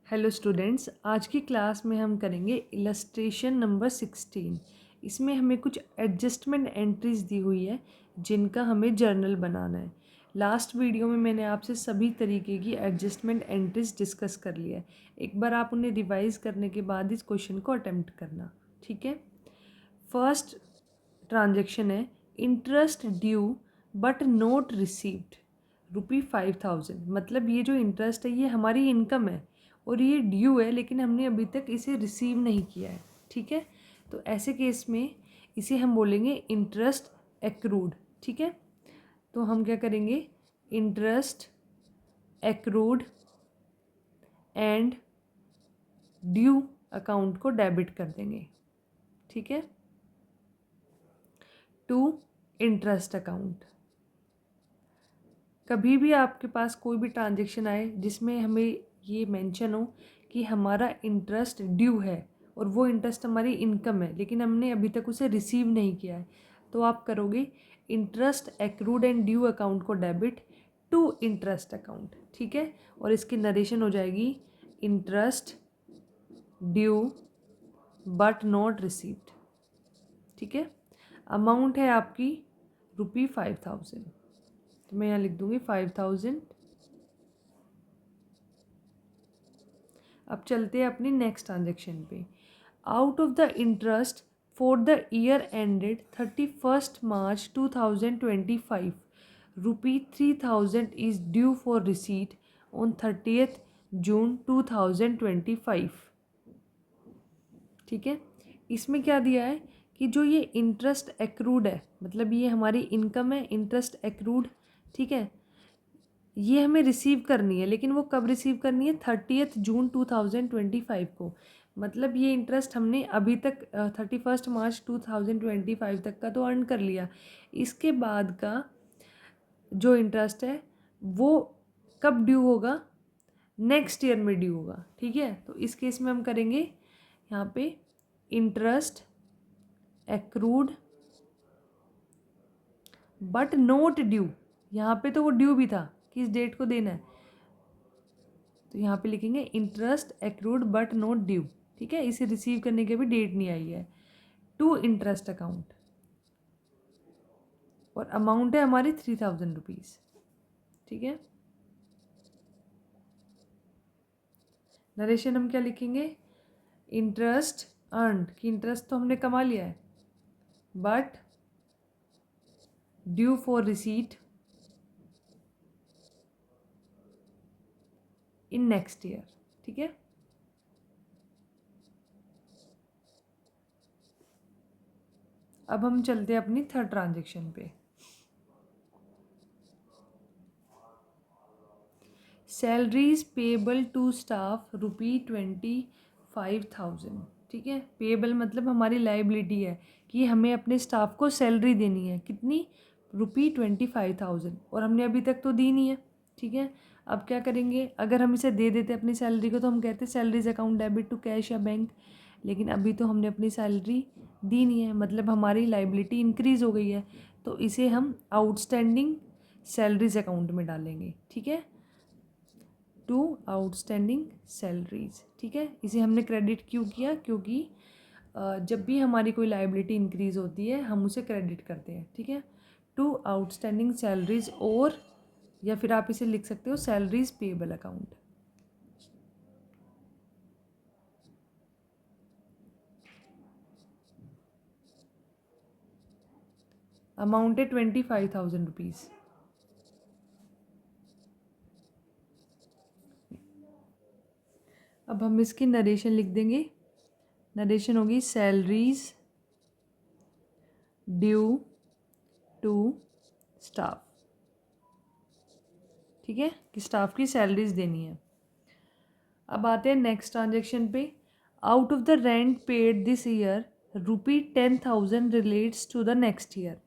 Hello students, आज की class में हम करेंगे इलस्ट्रेशन नंबर 16। इसमें हमें कुछ एडजस्टमेंट एंट्रीज दी हुई है जिनका हमें जर्नल बनाना है। लास्ट वीडियो में मैंने आपसे सभी तरीके की एडजस्टमेंट एंट्रीज डिस्कस कर लिया है। एक बार आप उन्हें रिवाइज करने के बाद इस क्वेश्चन को अटेम्प्ट करना, ठीक है। फर्स्ट ट्रांजेक्शन है interest due but note received ₹5000। मतलब ये जो इंटरेस्ट है ये हमारी इनकम है और ये ड्यू है, लेकिन हमने अभी तक इसे रिसीव नहीं किया है, ठीक है। तो ऐसे केस में इसे हम बोलेंगे इंटरेस्ट एक्रूड, ठीक है। तो हम क्या करेंगे, interest accrued and due account को डेबिट कर देंगे, ठीक है, टू इंटरेस्ट अकाउंट। कभी भी आपके पास कोई भी ट्रांजेक्शन आए जिसमें हमें ये मेंशन हो कि हमारा इंटरेस्ट ड्यू है और वो इंटरेस्ट हमारी इनकम है, लेकिन हमने अभी तक उसे रिसीव नहीं किया है, तो आप करोगे interest accrued and due account को डेबिट टू इंटरेस्ट अकाउंट, ठीक है। और इसकी नरेशन हो जाएगी interest due but not received, ठीक है। अमाउंट है आपकी ₹5000, तो मैं यहाँ लिख दूँगी 5000। अब चलते हैं अपनी नेक्स्ट ट्रांजेक्शन पे। Out of the interest for the year ended 31 March 2025 ₹3000 is due for receipt on 30 जून 2025, ठीक है। इसमें क्या दिया है कि जो ये इंटरेस्ट एक्रूड है, मतलब ये हमारी इनकम है इंटरेस्ट एक्रूड, ठीक है, ये हमें रिसीव करनी है, लेकिन वो कब रिसीव करनी है, 30 जून 2025 को। मतलब ये इंटरेस्ट हमने अभी तक 31 मार्च 2025 तक का तो अर्न कर लिया, इसके बाद का जो इंटरेस्ट है वो कब ड्यू होगा, नेक्स्ट ईयर में ड्यू होगा, ठीक है। तो इस केस में हम करेंगे यहाँ पे interest accrued but note due. यहाँ पे तो वो ड्यू भी था, किस डेट को देना है, तो यहाँ पे लिखेंगे interest accrued but not due, ठीक है। इसे रिसीव करने की भी डेट नहीं आई है, टू इंटरेस्ट अकाउंट, और अमाउंट है हमारी ₹3000, ठीक है। नरेशन हम क्या लिखेंगे, इंटरेस्ट अर्नड, कि इंटरेस्ट तो हमने कमा लिया है, but due for receipt in next year, ठीक है। अब हम चलते हैं अपनी थर्ड ट्रांजेक्शन पे। सैलरीज पेबल टू स्टाफ ₹25,000, ठीक है। पेबल मतलब हमारी लाइबिलिटी है कि हमें अपने स्टाफ को सैलरी देनी है, कितनी, ₹25,000, और हमने अभी तक तो दी नहीं है, ठीक है। अब क्या करेंगे, अगर हम इसे दे देते अपनी सैलरी को तो हम कहते salaries account debit to cash या बैंक, लेकिन अभी तो हमने अपनी सैलरी दी नहीं है, मतलब हमारी लाइबिलिटी इंक्रीज़ हो गई है, तो इसे हम आउटस्टैंडिंग सैलरीज अकाउंट में डालेंगे, ठीक है, टू आउटस्टैंडिंग सैलरीज, ठीक है। इसे हमने क्रेडिट क्यों किया, क्योंकि जब भी हमारी कोई लाइबिलिटी इंक्रीज होती है हम उसे क्रेडिट करते हैं, ठीक है, टू आउटस्टैंडिंग सैलरीज, और या फिर आप इसे लिख सकते हो सैलरीज पेएबल अकाउंट। अमाउंट है ₹25,000। अब हम इसकी नरेशन लिख देंगे। नरेशन होगी सैलरीज ड्यू टू स्टाफ, ठीक है, कि स्टाफ की सैलरीज देनी है। अब आते हैं नेक्स्ट ट्रांजेक्शन पे। Out of the rent paid this year ₹10,000 relates to the next year.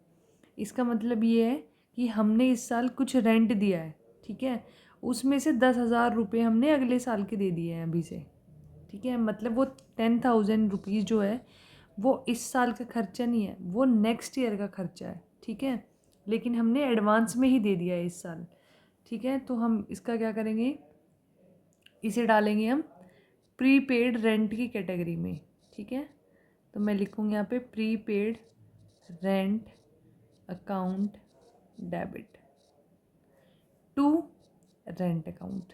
इसका मतलब ये है कि हमने इस साल कुछ रेंट दिया है, ठीक है, उसमें से ₹10,000 हमने अगले साल के दे दिए हैं अभी से, ठीक है। मतलब वो ₹10,000 जो है वो इस साल का खर्चा नहीं है, वो नेक्स्ट ईयर का खर्चा है, ठीक है, लेकिन हमने एडवांस में ही दे दिया है इस साल, ठीक है। तो हम इसका क्या करेंगे, इसे डालेंगे हम प्रीपेड रेंट की कैटेगरी में, ठीक है। तो मैं लिखूँगी यहाँ पे prepaid rent account debit to rent account.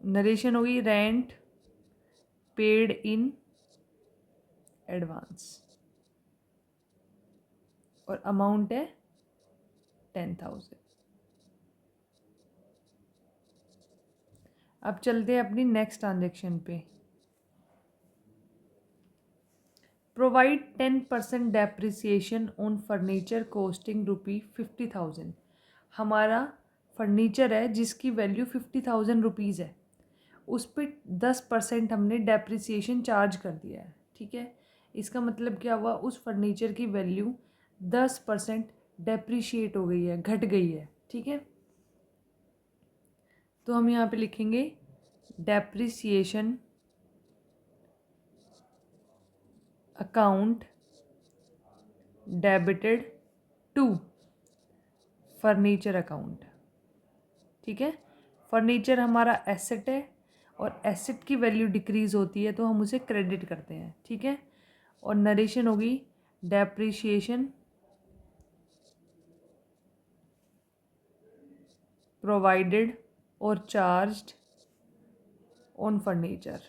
Narration होगी रेंट पेड इन एडवांस और अमाउंट है 10,000। अब चलते हैं अपनी नेक्स्ट ट्रांजेक्शन पे। Provide 10% depreciation on furniture costing ₹50,000। हमारा फर्नीचर है जिसकी वैल्यू 50,000 रुपीज़ है, उस पर 10% हमने डेप्रिसिएशन चार्ज कर दिया है, ठीक है। इसका मतलब क्या हुआ, उस फर्नीचर की वैल्यू 10% डेप्रिशिएट हो गई है, घट गई है, ठीक है। तो हम यहाँ पे लिखेंगे depreciation account debited to furniture account, ठीक है। फर्नीचर हमारा एसेट है और एसेट की वैल्यू डिक्रीज़ होती है तो हम उसे क्रेडिट करते हैं, ठीक है। और नरेशन होगी डेप्रिशिएशन प्रोवाइडेड और चार्ज्ड ऑन फर्नीचर।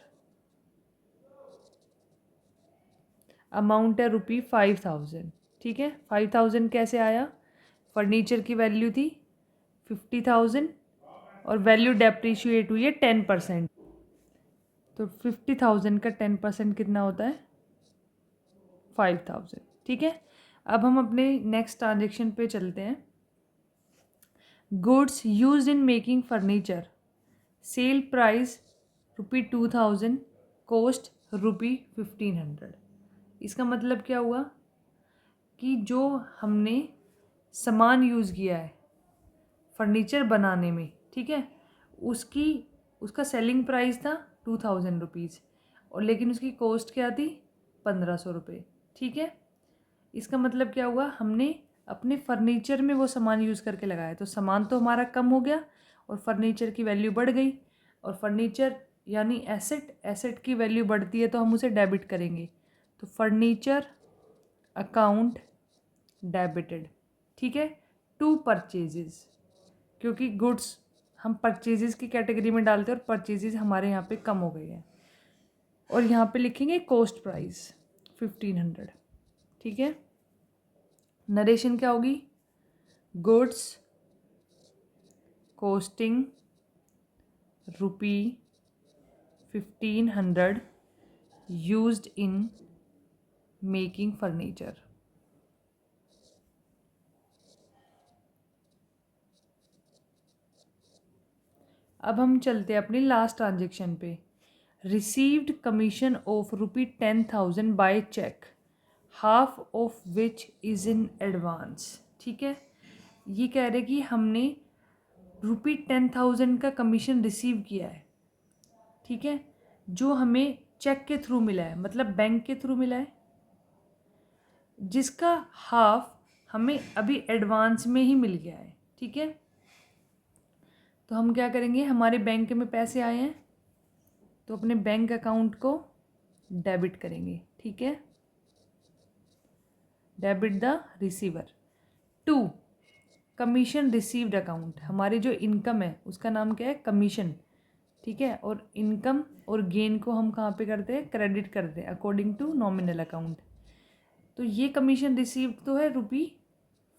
अमाउंट है ₹5,000, ठीक है। 5,000 कैसे आया, फर्नीचर की वैल्यू थी 50,000 और वैल्यू डेप्रिशिएट हुई है 10%, तो 50,000 का 10% कितना होता है 5,000, ठीक है। अब हम अपने नेक्स्ट ट्रांजेक्शन पे चलते हैं। Goods used in making furniture, sale price ₹2,000, cost ₹1,500। इसका मतलब क्या हुआ कि जो हमने सामान यूज़ किया है फर्नीचर बनाने में, ठीक है, उसका सेलिंग प्राइस था 2,000 रुपीज़ और लेकिन उसकी कॉस्ट क्या थी 1,500 रुपये, ठीक है। इसका मतलब क्या हुआ, हमने अपने फर्नीचर में वो सामान यूज़ करके लगाया तो सामान तो हमारा कम हो गया और फर्नीचर की वैल्यू बढ़ गई। और फर्नीचर यानी एसेट की वैल्यू बढ़ती है तो हम उसे डेबिट करेंगे, तो फर्नीचर अकाउंट डेबिटेड, ठीक है, टू परचेजेस, क्योंकि गुड्स हम परचेजेस की कैटेगरी में डालते हैं और परचेजेस हमारे यहाँ पे कम हो गए हैं। और यहाँ पे लिखेंगे कॉस्ट प्राइस 1,500, ठीक है। नरेशन क्या होगी, goods costing ₹1,500 used in making furniture. अब हम चलते हैं अपनी लास्ट ट्रांजेक्शन पे। Received commission of ₹10,000 by cheque, half of which is in advance, ठीक है। ये कह रहे कि हमने ₹10,000 का कमीशन रिसीव किया है, ठीक है, जो हमें चेक के थ्रू मिला है, मतलब बैंक के थ्रू मिला है, जिसका हाफ हमें अभी एडवांस में ही मिल गया है, ठीक है। तो हम क्या करेंगे, हमारे बैंक में पैसे आए हैं तो अपने बैंक अकाउंट को डेबिट करेंगे, ठीक है, debit the receiver to commission received account. हमारी जो इनकम है उसका नाम क्या है, कमीशन, ठीक है। और इनकम और गेन को हम कहाँ पे करते हैं, क्रेडिट करते हैं अकॉर्डिंग टू नॉमिनल अकाउंट। तो ये कमीशन रिसीव तो है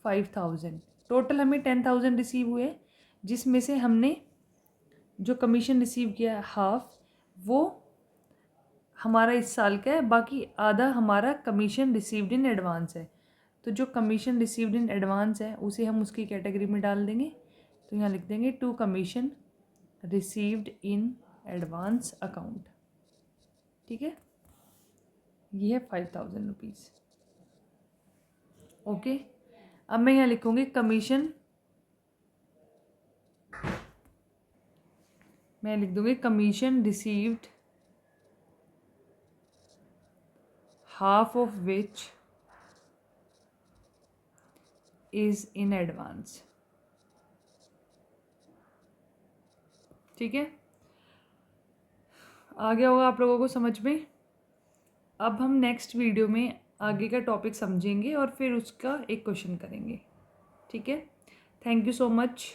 ₹5,000, टोटल हमें 10,000 रिसीव हुए, जिसमें से हमने जो कमीशन रिसीव किया है हाफ वो हमारा इस साल का है, बाकी आधा हमारा कमीशन रिसीव्ड इन एडवांस है। तो जो कमीशन रिसीव्ड इन एडवांस है उसे हम उसकी कैटेगरी में डाल देंगे, तो यहाँ लिख देंगे to commission received in advance account, ठीक है। ये है 5,000 रुपीज़, ओके। अब मैं यहाँ लिखूँगी कमीशन, मैं लिख दूँगी commission received half of which is in advance, ठीक है, आ गया होगा आप लोगों को समझ में। अब हम नेक्स्ट वीडियो में आगे का टॉपिक समझेंगे और फिर उसका एक क्वेश्चन करेंगे। ठीक है, थैंक यू सो मच।